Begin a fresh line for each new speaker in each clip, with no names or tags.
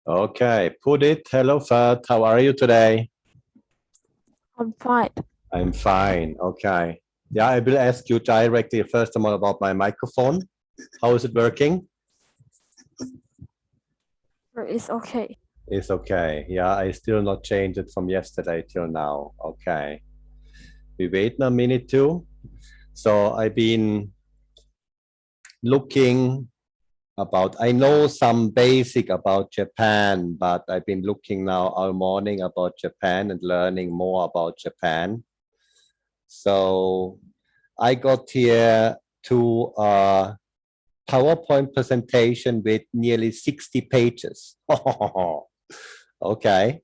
Okay, put it. Hello, Fat. How are you today?
I'm fine.
I'm fine. Okay. Yeah, I will ask you directly first of all about my microphone. How is it working?
It's okay.
It's okay. Yeah, I still not changed it from yesterday till now. Okay. We wait a minute too. So I've been looking about, I know some basic about Japan, but I've been looking now all morning about Japan and learning more about Japan. So I got here to a PowerPoint presentation with nearly 60 pages. Okay.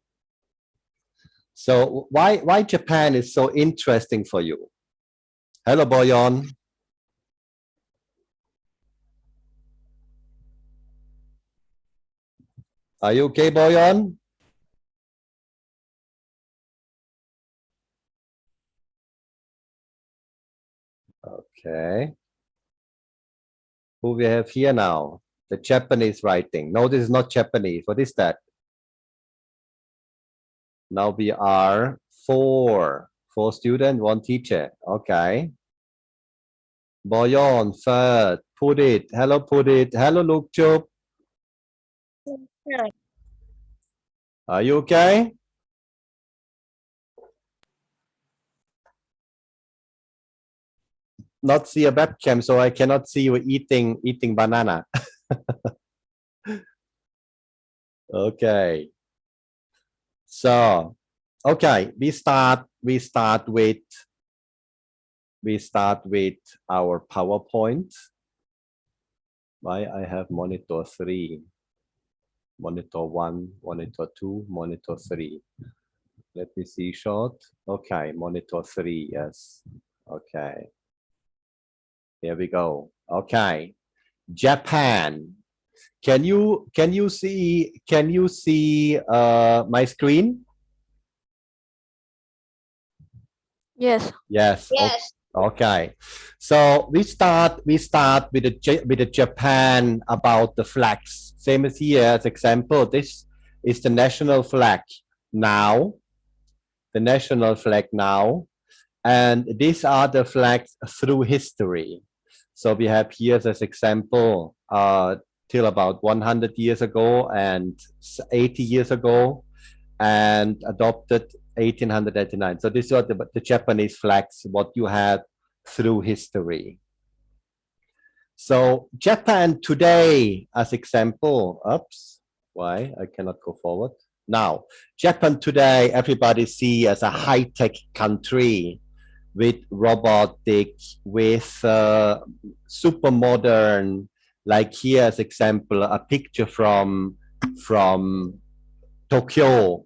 So why Japan is so interesting for you? Hello, Boyon. Are you okay, Boyon? Okay. Who we have here now? The Japanese writing. No, this is not Japanese. What is that? Now we are four students, one teacher. Okay. Boyon, third. Put it. Hello, put it. Hello, Luke Chup. Are you okay? Not see a webcam, so I cannot see you eating banana. Okay. So, okay, we start with our PowerPoint. Why I have monitor 3, monitor 1, monitor 2, monitor 3. Let me see short. Okay, monitor 3, yes. Okay. Here we go. Okay. Japan. Can you see my screen?
Yes.
Yes. Yes. Okay. So we start with the Japan about the flags. Same as here as example. This is the national flag now. The national flag now. And these are the flags through history. So we have here as example till about 100 years ago and 80 years ago and adopted 1889. So these are the Japanese flags, what you had through history. So Japan today as example, oops, why I cannot go forward. Now, Japan today, everybody see as a high-tech country with robotic, with super modern, like here as example, a picture from Tokyo.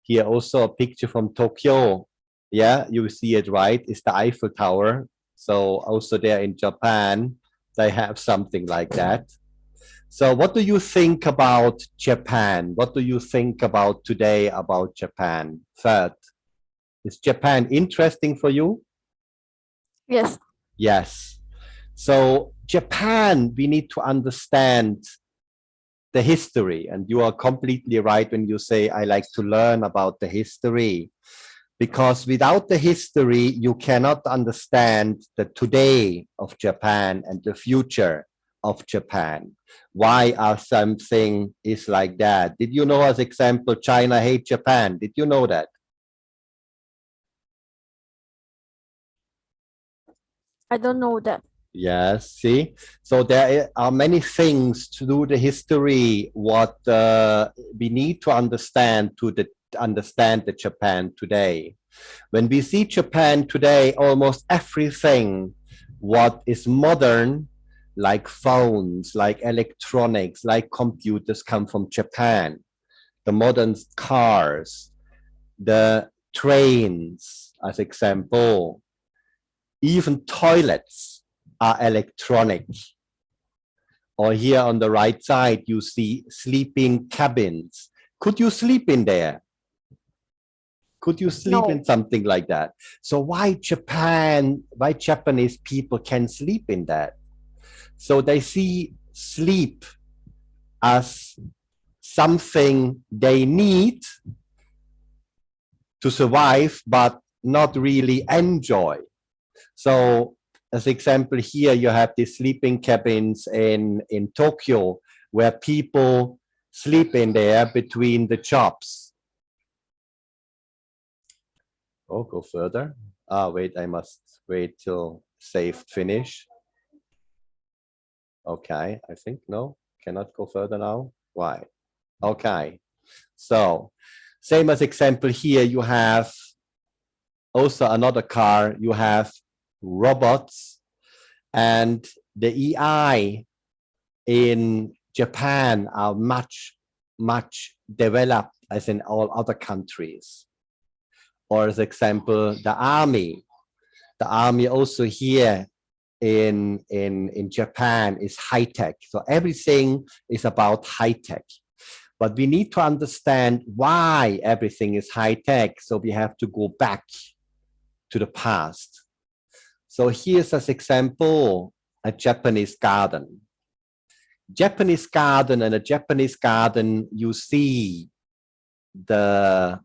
Here also a picture from Tokyo. Yeah, you see it, right? It's the Eiffel Tower. So also there in Japan, they have something like that. So what do you think about Japan? What do you think about today about Japan? Third, is Japan interesting for you?
Yes.
Yes. So Japan, we need to understand the history. And you are completely right when you say, I like to learn about the history. Because without the history, you cannot understand the today of Japan and the future of Japan. Why are something is like that? Did you know, as example, China hates Japan? Did you know that?
I don't know that.
Yes, see, so there are many things to do the history, what we need to understand understand the Japan today. When we see Japan today, almost everything what is modern, like phones, like electronics, like computers come from Japan. The modern cars, the trains, as example, even toilets are electronic. Or here on the right side, you see sleeping cabins. Could you sleep in there? Could you sleep in something like that? So why Japanese people can sleep in that? So they see sleep as something they need to survive, but not really enjoy. So as example here, you have these sleeping cabins in Tokyo where people sleep in there between the jobs. Oh, go further. Wait, I must wait till saved finish. Okay, I think no, cannot go further now. Why? Okay, so same as example here, you have also another car, you have robots, and the EI in Japan are much developed as in all other countries. Or as example, the army also here in Japan is high tech. So everything is about high tech. But we need to understand why everything is high tech. So we have to go back to the past. So here's as example, a Japanese garden. Japanese garden, and a Japanese garden, you see the,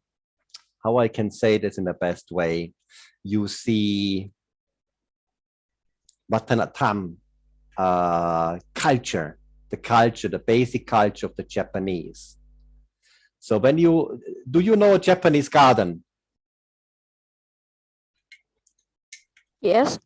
how I can say this in the best way, you see Vatanatam, culture, the basic culture of the Japanese. So when do you know a Japanese garden?
Yes.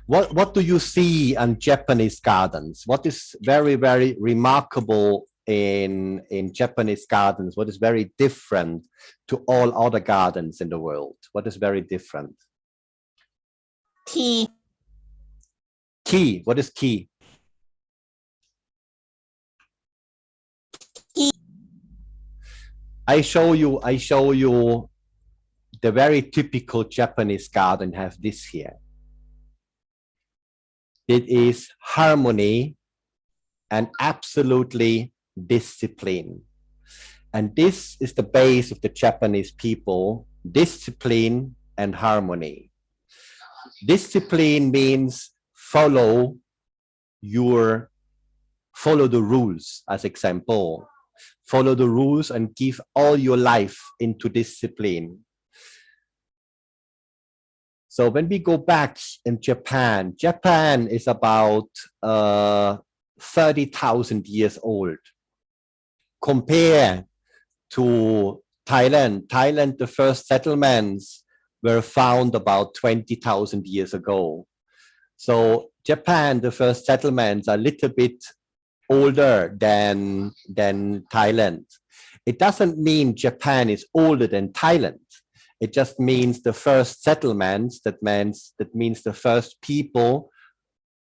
What do you see in Japanese gardens? What is very, very remarkable in Japanese gardens? What is very different to all other gardens in the world? What is very different?
Key.
Key. What is key?
Key.
I show you the very typical Japanese garden have this here. It is harmony and absolutely discipline. And this is the base of the Japanese people, discipline and harmony. Discipline means follow the rules, as example. Follow the rules and give all your life into discipline. So when we go back in Japan, Japan is about 30,000 years old. Compare to Thailand. Thailand, the first settlements were found about 20,000 years ago. So Japan, the first settlements are a little bit older than Thailand. It doesn't mean Japan is older than Thailand. It just means the first settlements, that means the first people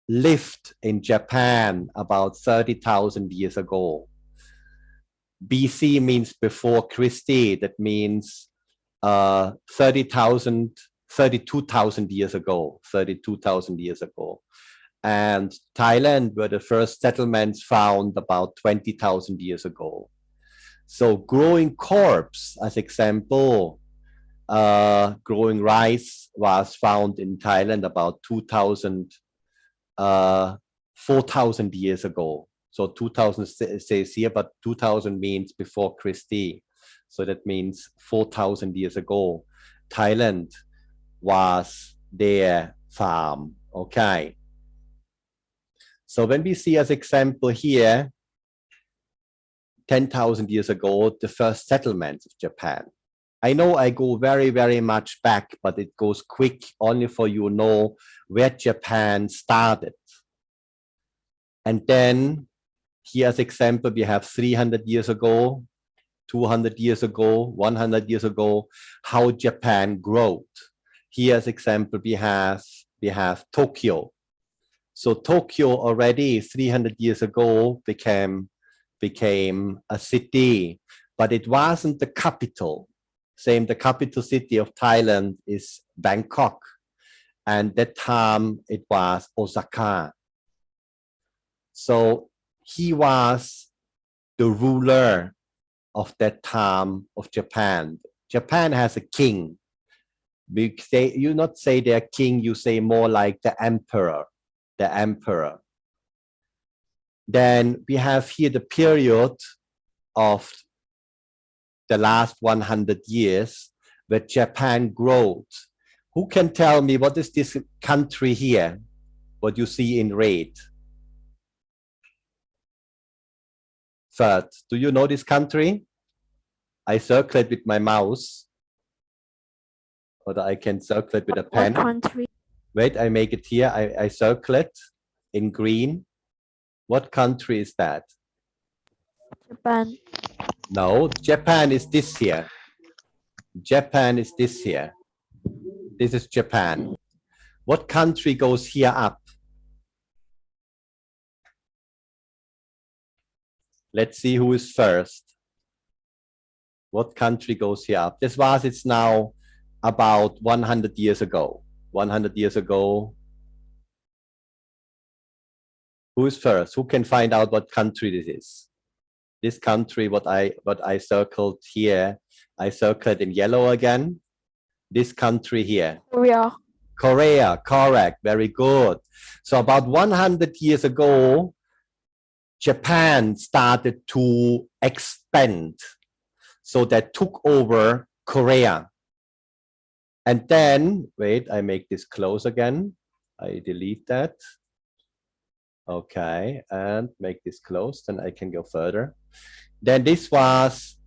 lived in Japan about 30,000 years ago. BC means before Christi. That means 32,000 years ago, 32,000 years ago. And Thailand were the first settlements found about 20,000 years ago. So growing crops, as example, growing rice was found in Thailand about 4,000 years ago. So 2000 says here, but 2000 means before Christi. So that means 4,000 years ago, Thailand was their farm. Okay. So when we see as example here, 10,000 years ago, the first settlements of Japan. I know I go very, very much back, but it goes quick only for you know where Japan started. And then here as example, we have 300 years ago, 200 years ago, 100 years ago, how Japan grew. Here as example, we have Tokyo. So Tokyo already 300 years ago became a city, but it wasn't the capital. Same, the capital city of Thailand is Bangkok. And that time it was Osaka. So he was the ruler of that time of Japan. Japan has a king. We say, you not say their king, you say more like the emperor. The emperor. Then we have here the period of the last 100 years where Japan growth. Who can tell me what is this country here? What you see in red? Third, do you know this country? I circle it with my mouse. Or I can circle it with a pen.
What country?
Wait, I make it here. I circle it in green. What country is that?
Japan.
No, Japan is this here. Japan is this here. This is Japan. What country goes here up? Let's see who is first. What country goes here up? This was, it's now about 100 years ago. 100 years ago. Who is first? Who can find out what country this is? This country, what I circled here, I circled in yellow again. This country here.
Korea.
Korea, correct, very good. So about 100 years ago, Japan started to expand. So that took over Korea. And then, wait, I make this close again. I delete that. Okay, and make this close, then I can go further. Then this was,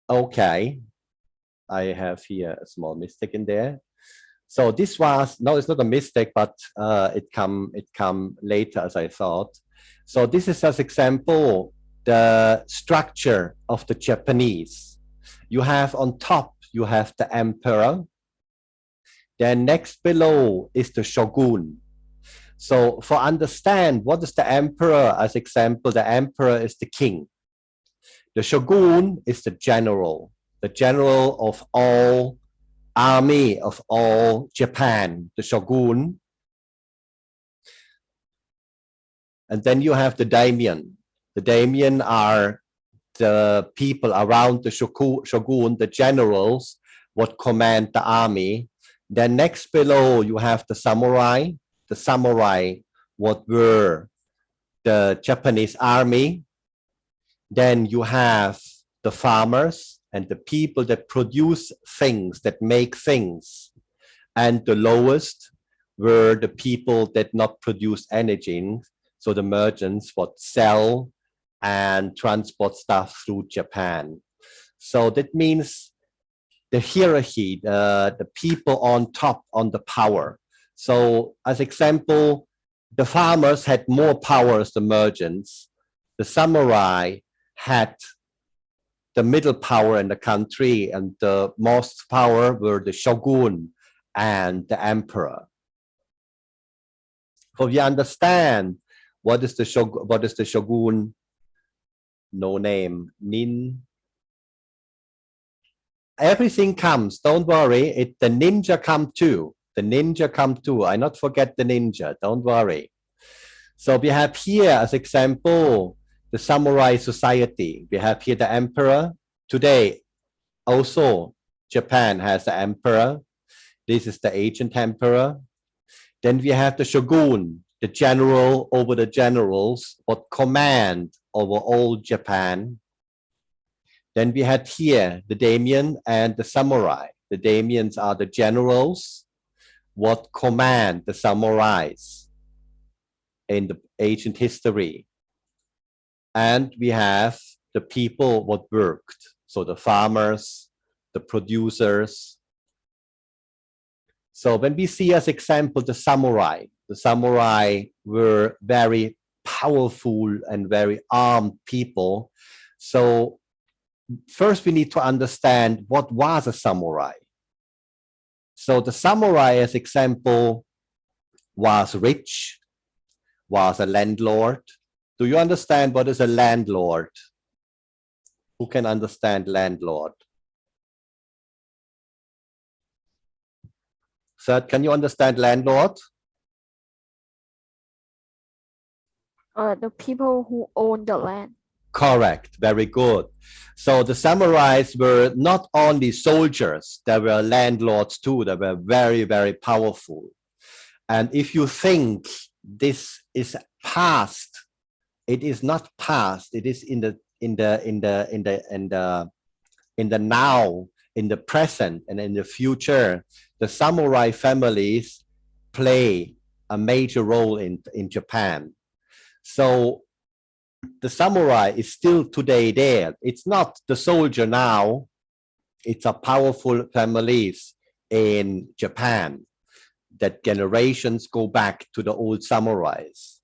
okay, I have here a small mistake in there. So this was, no, it's not a mistake, but it come later as I thought. So this is as example, the structure of the Japanese. You have on top, you have the emperor. Then next below is the shogun. So for understand what is the emperor, as example, the emperor is the king. The shogun is the general of all army of all Japan, the shogun. And then you have the daimyon. The daimyon are the people around the shogun, the generals, what command the army. Then next below, you have the samurai. The samurai, what were the Japanese army. Then you have the farmers and the people that produce things, that make things. And the lowest were the people that not produce anything. So the merchants what sell and transport stuff through Japan. So that means the hierarchy, the people on top, on the power. So as example, the farmers had more power as the merchants. The samurai had the middle power in the country, and the most power were the shogun and the emperor. So we understand what is the shogun? No name. Nin. Everything comes. Don't worry. The ninja come too. The ninja come too. I not forget the ninja. Don't worry. So we have here as example the samurai society. We have here the emperor. Today also Japan has the emperor. This is the ancient emperor. Then we have the shogun, the general over the generals, what command over all Japan. Then we had here the daimyon and the samurai. The daimyons are the generals, what command the samurais in the ancient history. And we have the people what worked. So the farmers, the producers. So when we see as example the samurai were very powerful and very armed people. So first we need to understand what was a samurai. So the samurai as example was rich, was a landlord. Do you understand what is a landlord? Who can understand landlord? Third, can you understand landlord?
The people who own the land.
Correct, very good. So the samurais were not only soldiers, they were landlords too. They were very, very powerful. And if you think this is past, it is not past, it is in the now, in the present, and in the future, the samurai families play a major role in Japan. So the samurai is still today there. It's not the soldier now. It's a powerful families in Japan that generations go back to the old samurais.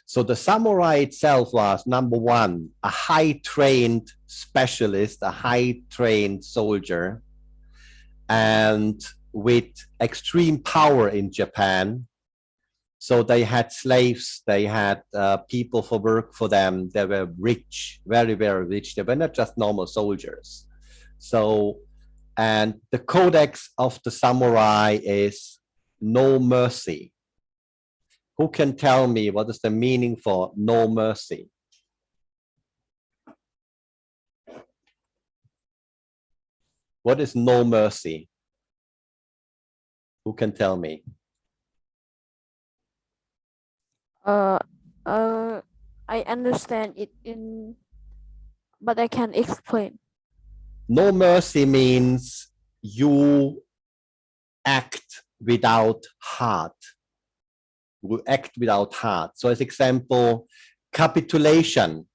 So the samurai itself was, number one, a high-trained specialist, a high-trained soldier, and with extreme power in Japan. So they had slaves, they had people for work for them. They were rich, very, very rich. They were not just normal soldiers. So, and the codex of the samurai is no mercy. Who can tell me what is the meaning for no mercy? What is no mercy? Who can tell me?
I understand it but I can explain.
No mercy means you act without heart. You act without heart. So as example, capitulation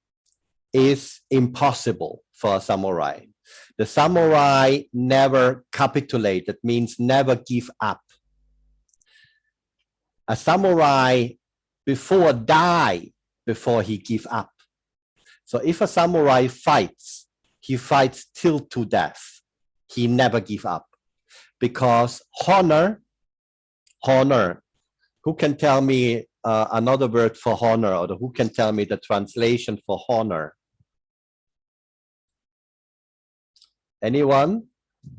is impossible for a samurai. The samurai never capitulate. That means never give up. A samurai before die before he give up. So if a samurai fights, he fights till to death. He never give up, because honor. Who can tell me another word for honor, or who can tell me the translation for honor? Anyone?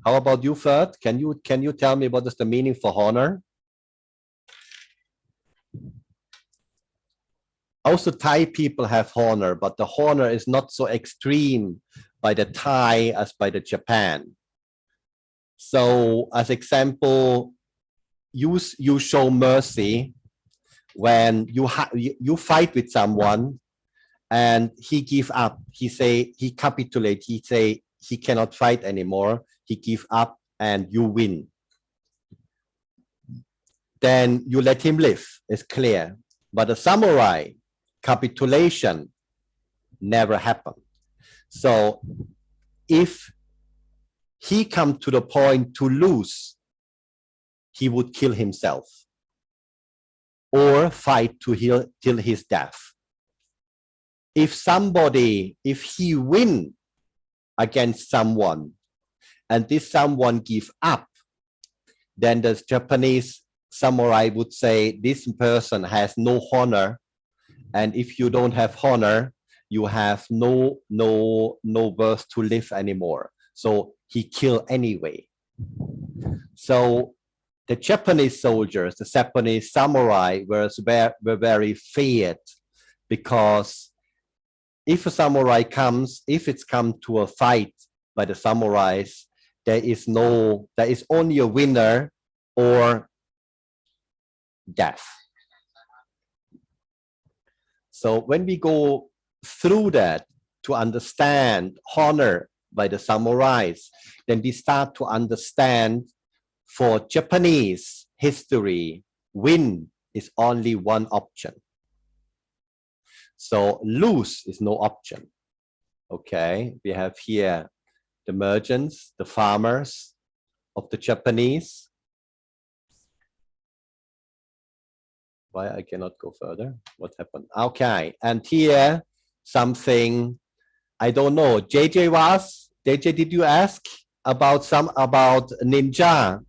How about you, Ferd? Can you tell me what is the meaning for honor? Also, Thai people have honor, but the honor is not so extreme by the Thai as by the Japan. So, as example, you show mercy when you fight with someone and he give up. He say he capitulate. He say he cannot fight anymore. He give up and you win. Then you let him live. It's clear. But a samurai, capitulation never happened. So if he come to the point to lose, he would kill himself or fight till his death. If he win against someone and this someone give up, then the Japanese samurai would say this person has no honor, and if you don't have honor, you have no worth to live anymore. So he killed anyway. So the Japanese soldiers, the Japanese samurai were very feared, because if a samurai comes, if it's come to a fight by the samurais, there is only a winner or death. So when we go through that to understand honor by the samurais, then we start to understand for Japanese history, win is only one option. So lose is no option. Okay, we have here the merchants, the farmers of the Japanese. Why I cannot go further? What happened? Okay, and here something I don't know. JJ, did you ask about ninja?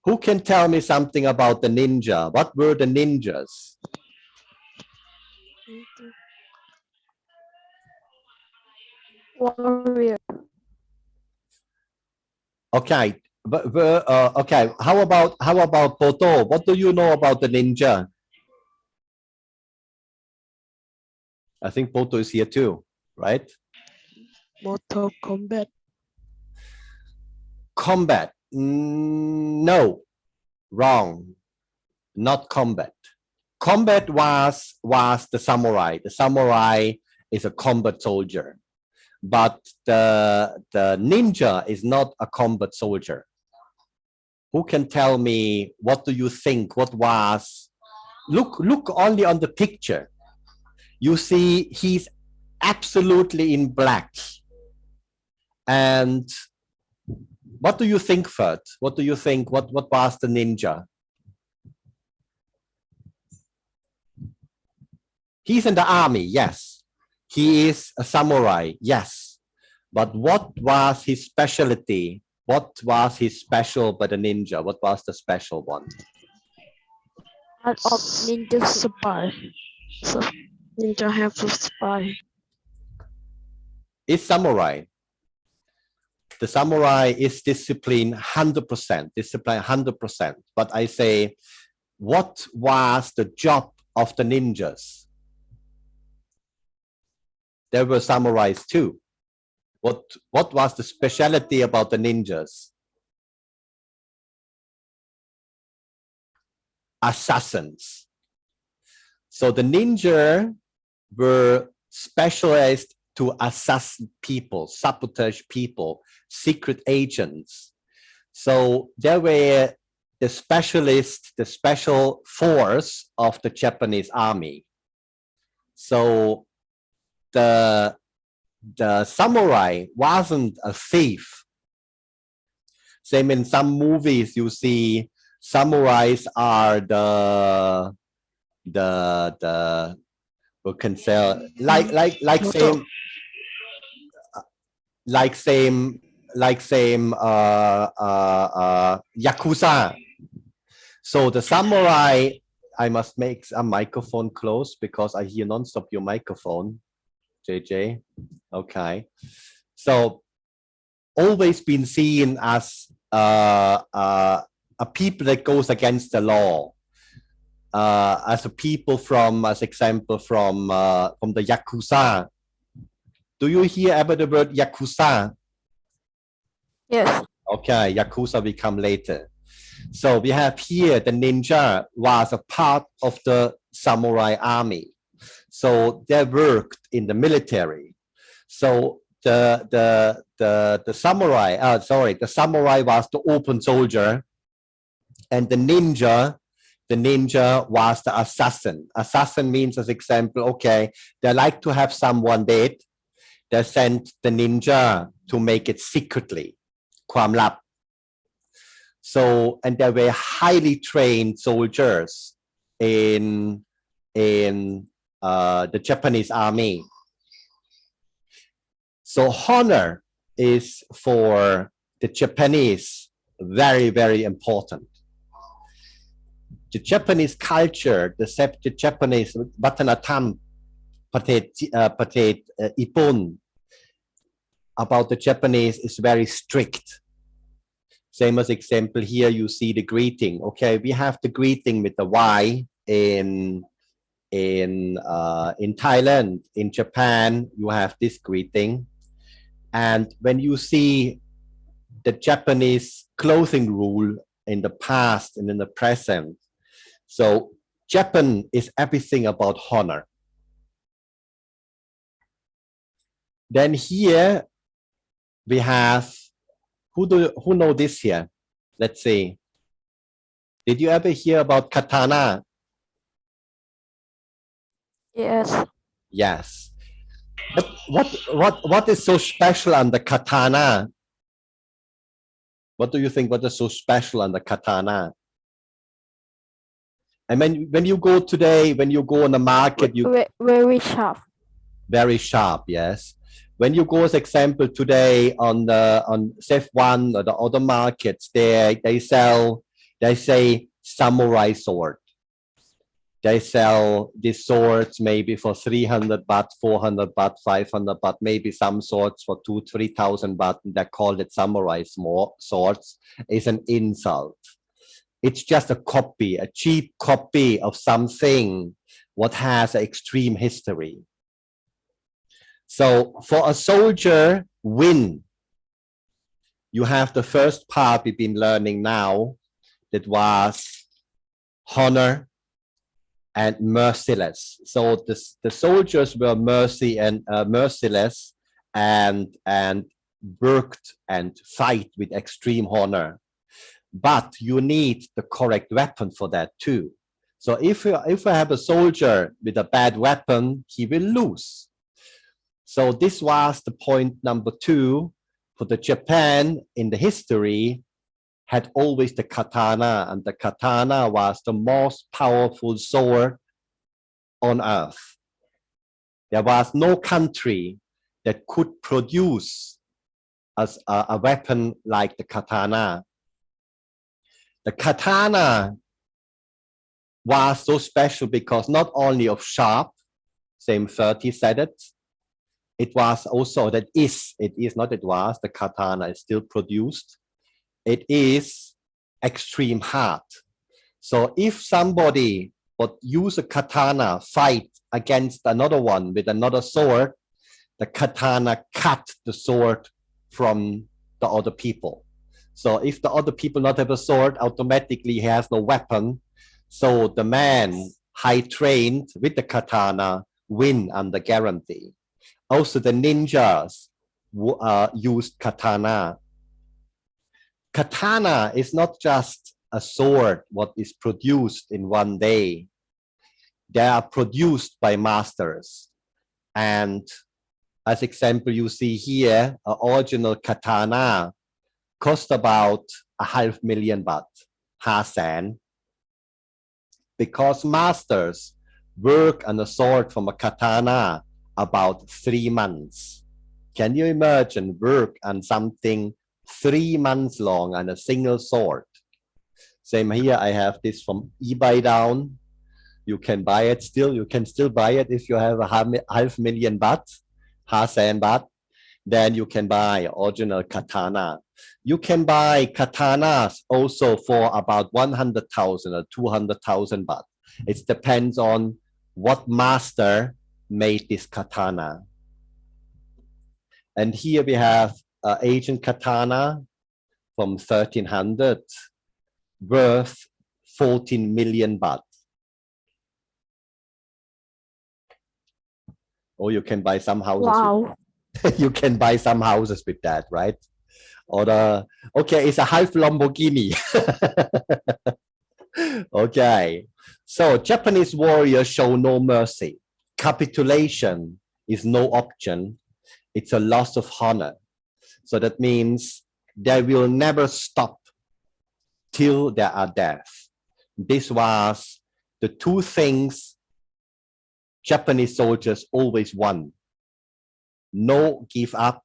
Who can tell me something about the ninja? What were the ninjas?
Warrior.
Okay, but okay. How about Poto? What do you know about the ninja? I think Poto is here too, right?
Mortal Kombat.
Combat. No, wrong. Not combat. combat was the samurai. The samurai is a combat soldier, but the ninja is not a combat soldier. Who can tell me, what do you think? What was? Look only on the picture. You see he's absolutely in black. And what do you think, Ferd? What do you think? What was the ninja? He's in the army, yes. He is a samurai, yes. But what was his specialty? What was his special by the ninja? What was the special one?
Art of ninja.
Spy. So ninja have to spy.
It's samurai. The samurai is disciplined 100%, disciplined 100%. But I say, what was the job of the ninjas? There were samurais too. What was the specialty about the ninjas? Assassins. So the ninja were specialized to assassinate people, sabotage people, secret agents. So they were the specialist, the special force of the Japanese army. So the samurai wasn't a thief. Same in some movies, you see samurais are the we can say same yakuza. So the samurai, I must make a microphone close because I hear non-stop your microphone, JJ. Okay, so always been seen as a people that goes against the law, as a people from, as example, from the yakuza. Do you hear about the word yakuza?
Yes.
Okay, yakuza will come later. So we have here the ninja was a part of the samurai army. So they worked in the military. So the samurai, the samurai was the open soldier, and the ninja was the assassin. Assassin means, as example, okay, they like to have someone dead. They sent the ninja to make it secretly, ความลับ. So, and they were highly trained soldiers in the Japanese army. So honor is for the Japanese very, very important. The Japanese culture, the Japanese วัฒนธรรมประเทศญี่ปุ่น about the Japanese is very strict. Same as example here, you see the greeting. Okay, we have the greeting with the Y in Thailand. In Japan, you have this greeting. And when you see the Japanese clothing rule in the past and in the present, so Japan is everything about honor. Then here we have, who know this here? Let's see. Did you ever hear about katana?
Yes.
Yes. But what is so special on the katana? What do you think? What is so special on the katana? And when you go today, when you go on the market, you
Very sharp.
very sharp, yes. When you go, as example, today on Safe One or the other markets, they say samurai sword. They sell these swords maybe for 300 baht, 400 baht, 500 baht, maybe some swords for 2,000-3,000 baht. They call it samurai swords. It's an insult. It's just a copy, a cheap copy of something what has an extreme history. So for a soldier win, you have the first part we've been learning now, that was honor, and merciless. So the soldiers were merciless and worked and fight with extreme honor. But you need the correct weapon for that too. So if you have a soldier with a bad weapon, he will lose. So this was the point number 2 for the Japan in the history had always the katana, and the katana was the most powerful sword on earth. There was no country that could produce a weapon like the katana. The katana was so special because not only of sharp, same 30 said it, it was also the katana is still produced. It is extreme hard. So if somebody would use a katana, fight against another one with another sword, the katana cut the sword from the other people. So if the other people not have a sword, automatically he has no weapon. So the man high trained with the katana win under guarantee. Also the ninjas used katana. Katana is not just a sword what is produced in one day. They are produced by masters. And as example, you see here, an original katana cost about 500,000 baht, 500,000, because masters work on a sword from a katana about 3 months. Can you imagine work on something 3 months long on a single sword? Same here, I have this from eBay down. You can buy it still. You can still buy it if you have 500,000 baht, 500,000 baht. Then you can buy original katana. You can buy katanas also for about 100,000 or 200,000 baht. It depends on what master made this katana. And here we have Asian katana from 1300, worth 14 million baht. Or you can buy some houses.
Wow.
You can buy some houses with that, right? Or okay, it's a half Lamborghini. Okay, so Japanese warriors show no mercy. Capitulation is no option. It's a loss of honor. So that means they will never stop till they are death. This was the 2 things Japanese soldiers always won. No give up,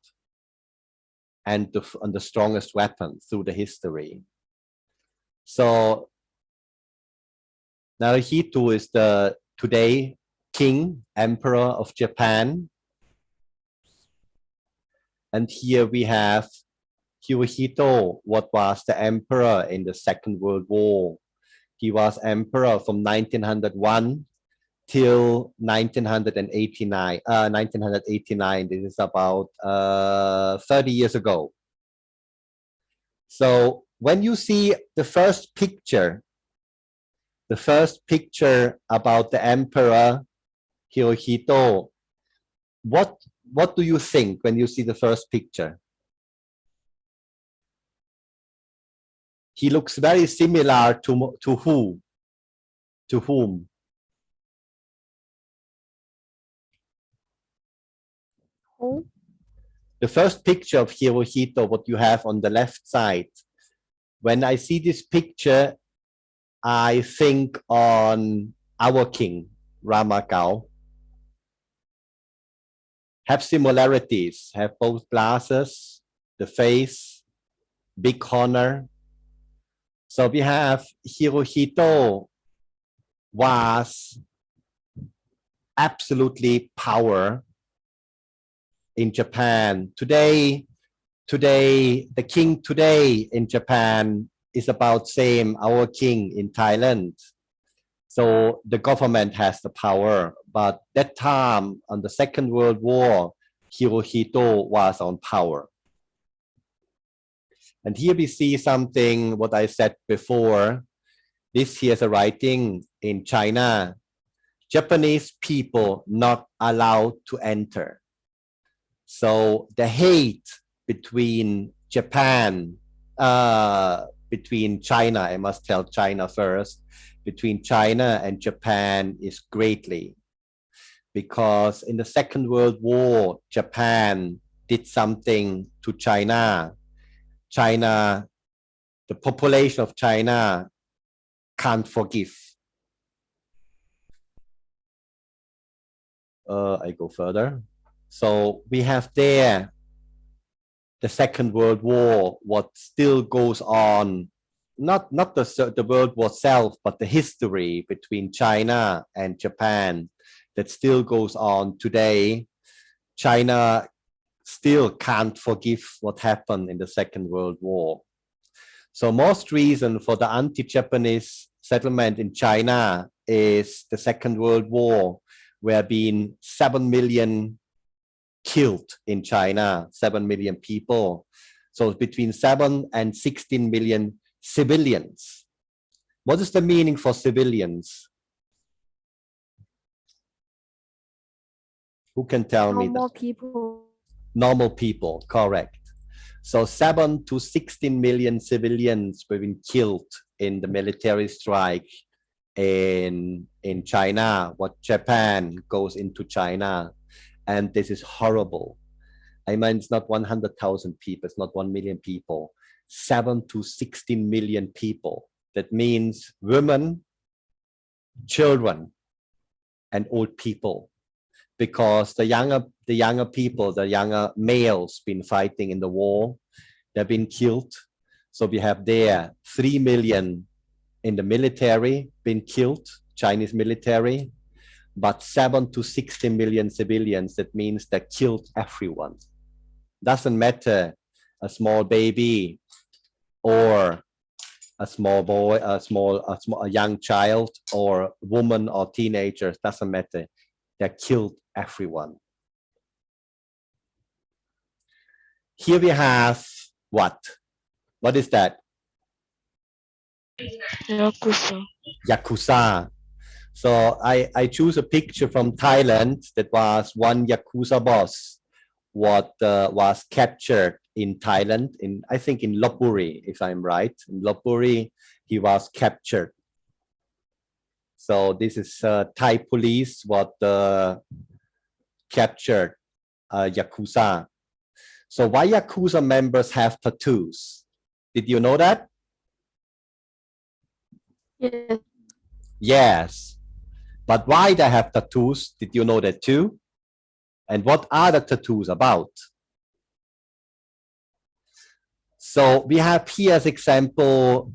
and the strongest weapon through the history. So Naruhito is the today king, emperor of Japan. And here we have Hirohito, what was the emperor in the Second World War. He was emperor from 1901 till 1989. 1989, this is about 30 years ago. So when you see the first picture about the emperor Hirohito, what do you think when you see the first picture? He looks very similar to who? To whom?
Who?
The first picture of Hirohito, what you have on the left side. When I see this picture, I think on our king, Ramagao. Have similarities, have both glasses, the face, big corner. So we have Hirohito was absolutely power in Japan. Today, the king today in Japan is about same our king in Thailand. So the government has the power, but that time on the Second World War, Hirohito was on power. And here we see something, what I said before. This here's a writing in China. Japanese people not allowed to enter. So the hate between Japan, between China, I must tell China first, between China and Japan is greatly, because in the Second World War, Japan did something to China. China, the population of China can't forgive. I go further. So we have there the Second World War, what still goes on, not the World War itself, but the history between China and Japan that still goes on today. China still can't forgive what happened in the Second World War. So most reason for the anti-Japanese settlement in China is the Second World War, where been 7 million killed in China, 7 million people. So between 7 and 16 million civilians. What is the meaning for civilians? Who can tell me?
Normal people.
Normal people, correct. So 7 to 16 million civilians were been killed in the military strike in China, what Japan goes into China. And this is horrible. I mean, it's not 100,000 people, it's not 1 million people, 7 to 16 million people. That means women, children, and old people. Because the younger people, the younger males been fighting in the war, they've been killed. So we have there 3 million in the military been killed, Chinese military, but 7 to 16 million civilians. That means they killed everyone. Doesn't matter a small baby or a small boy, a young child or woman or teenagers, doesn't matter. They killed everyone. Here we have what? What is that?
Yakuza.
Yakuza. So I choose a picture from Thailand that was one Yakuza boss what was captured in Thailand, I think in Lopburi, if I'm right. In Lopburi, he was captured. So this is Thai police what captured Yakuza. So why Yakuza members have tattoos? Did you know that?
Yes.
Yes. But why they have tattoos? Did you know that too? And what are the tattoos about? So we have here as example,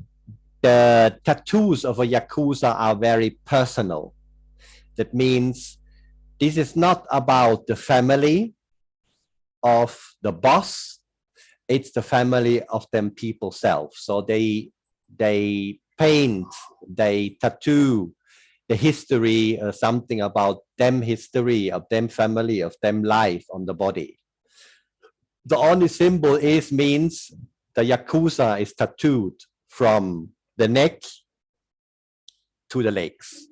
the tattoos of a Yakuza are very personal. That means this is not about the family of the boss, it's the family of them people self. So they paint, they tattoo the history, something about them history, of them family, of them life on the body. The only symbol means the Yakuza is tattooed from the neck to the legs.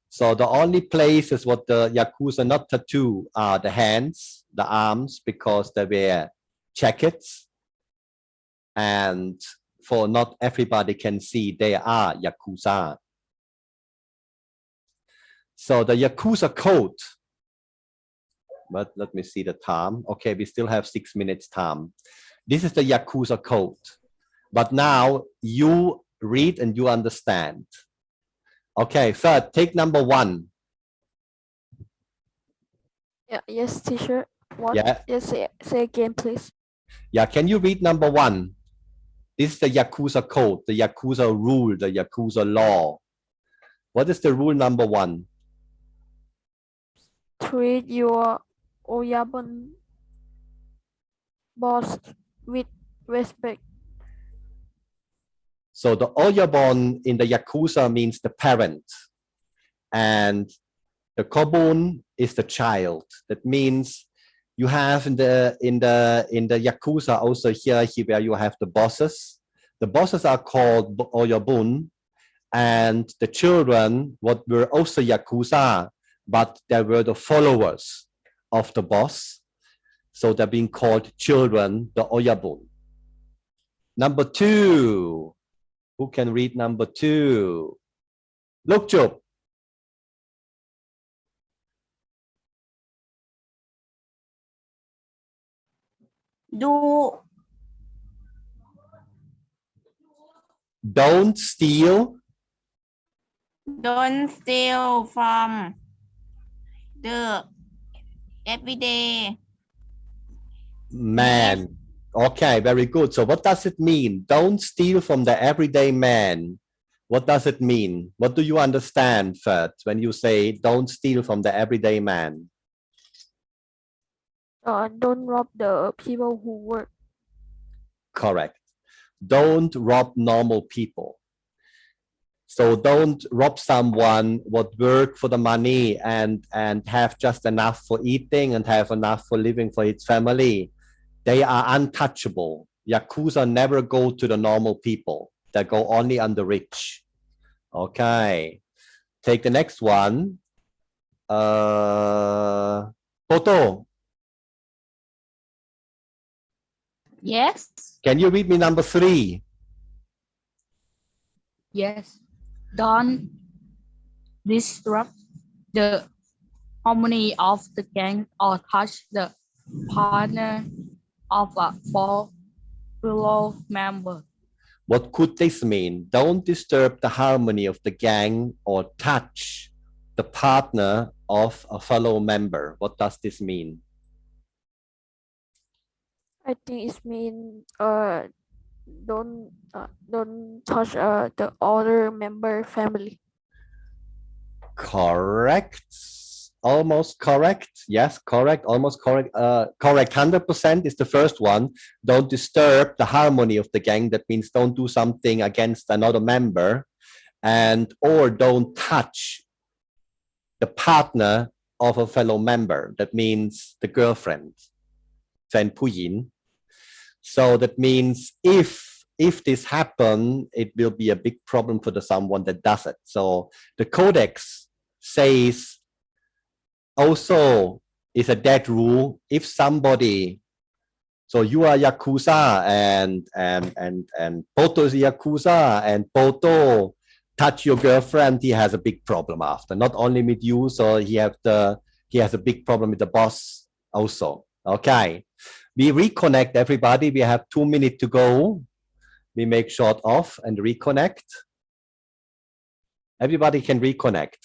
So the only places what the Yakuza not tattoo are the hands, the arms, because they wear jackets. And for not everybody can see they are Yakuza. So the Yakuza code, but let me see the time. Okay, we still have 6 minutes time. This is the Yakuza code. But now you read and you understand. Okay, first take number 1.
Yeah, yes, teacher. What?
Yeah.
Yes, say again, please.
Yeah, can you read number 1? This is the Yakuza code, the Yakuza rule, the Yakuza law. What is the rule number 1?
Treat your Oyabon boss with respect.
So the Oyabon in the Yakuza means the parent, and the Kobun is the child. That means you have in the Yakuza also here where you have the bosses. The bosses are called Oyabun, and the children what were also yakuza, but they were the followers of the boss, so they're being called children, the oyabun. Number 2, who can read number 2? Look, Chup.
Do
Don't steal
don't steal from the everyday
man. Okay, very good. So what does it mean? Don't steal from the everyday man. What does it mean? What do you understand first when you say don't steal from the everyday man?
Don't rob the people who work.
Correct. Don't rob normal people. So don't rob someone what work for the money and have just enough for eating and have enough for living for his family. They are untouchable. Yakuza never go to the normal people. They go only on the rich. Okay. Take the next one. Toto,
Yes.
can you read me number 3?
Yes. Don't disrupt the harmony of the gang or touch the partner of a fellow member.
What could this mean? Don't disturb the harmony of the gang or touch the partner of a fellow member. What does this mean?
I think it means don't touch the other member family.
Correct. Almost correct. Yes, correct. Almost correct. Correct. 100% is the first one. Don't disturb the harmony of the gang. That means don't do something against another member, and or don't touch the partner of a fellow member. That means the girlfriend. แฟนผู้หญิง So that means if this happen, it will be a big problem for the someone that does it. So the codex says also is a dead rule. If somebody, so you are yakuza and Poto is yakuza and Poto touch your girlfriend, he has a big problem after. Not only with you, so he has a big problem with the boss also. Okay. We reconnect everybody. We have 2 minutes to go. We make short off and reconnect. Everybody can reconnect.